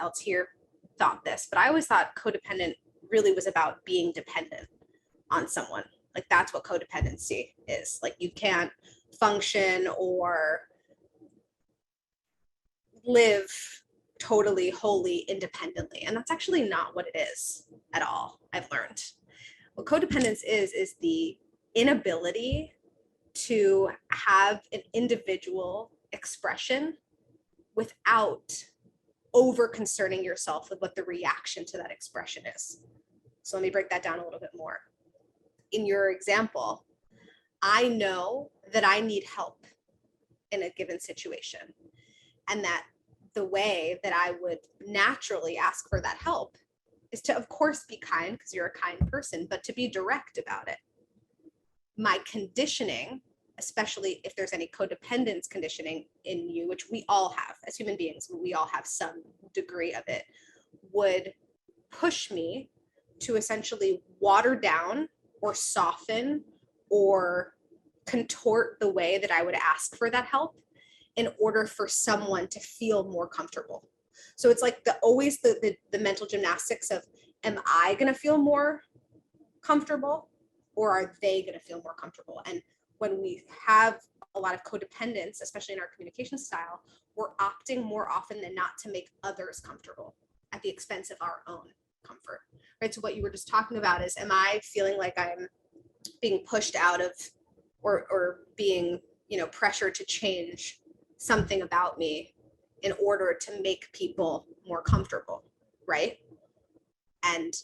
else here thought this, but I always thought codependent really was about being dependent on someone. Like that's what codependency is. Like you can't function or live totally, wholly independently. And that's actually not what it is at all, I've learned. What codependence is the inability to have an individual expression without over concerning yourself with what the reaction to that expression is. So let me break that down a little bit more. In your example, I know that I need help in a given situation, and that the way that I would naturally ask for that help is to, of course, be kind because you're a kind person, but to be direct about it. My conditioning, especially if there's any codependence conditioning in you, which we all have as human beings, we all have some degree of it, would push me to essentially water down or soften or contort the way that I would ask for that help in order for someone to feel more comfortable. So it's like always the mental gymnastics of, am I going to feel more comfortable or are they going to feel more comfortable? And when we have a lot of codependence, especially in our communication style, we're opting more often than not to make others comfortable at the expense of our own comfort, right? So what you were just talking about is, am I feeling like I'm being pushed out of or being, pressured to change something about me in order to make people more comfortable, right? And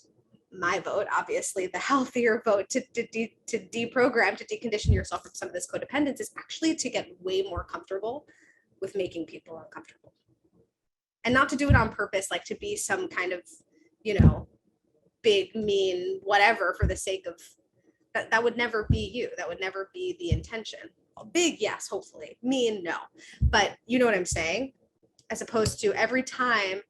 my vote, obviously the healthier vote to deprogram, to decondition yourself from some of this codependence is actually to get way more comfortable with making people uncomfortable. And not to do it on purpose, like to be some kind of, big, mean, whatever for the sake of, that would never be you. That would never be the intention. Big, yes, hopefully. Mean, no. But you know what I'm saying? As opposed to every time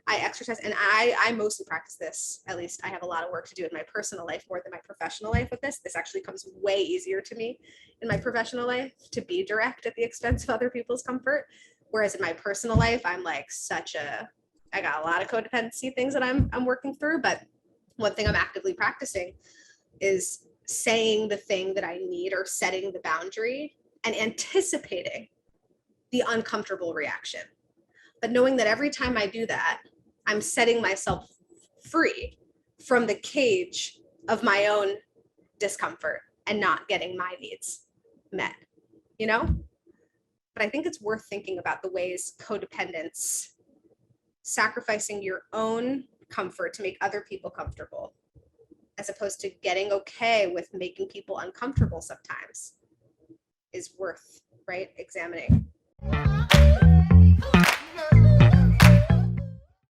I exercise, and I mostly practice this, at least I have a lot of work to do in my personal life more than my professional life with this. This actually comes way easier to me in my professional life to be direct at the expense of other people's comfort. Whereas in my personal life, I'm like I got a lot of codependency things that I'm working through. But one thing I'm actively practicing is saying the thing that I need or setting the boundary and anticipating the uncomfortable reaction. But knowing that every time I do that, I'm setting myself free from the cage of my own discomfort and not getting my needs met, But I think it's worth thinking about the ways codependence, sacrificing your own comfort to make other people comfortable, as opposed to getting okay with making people uncomfortable sometimes, is worth, right, examining.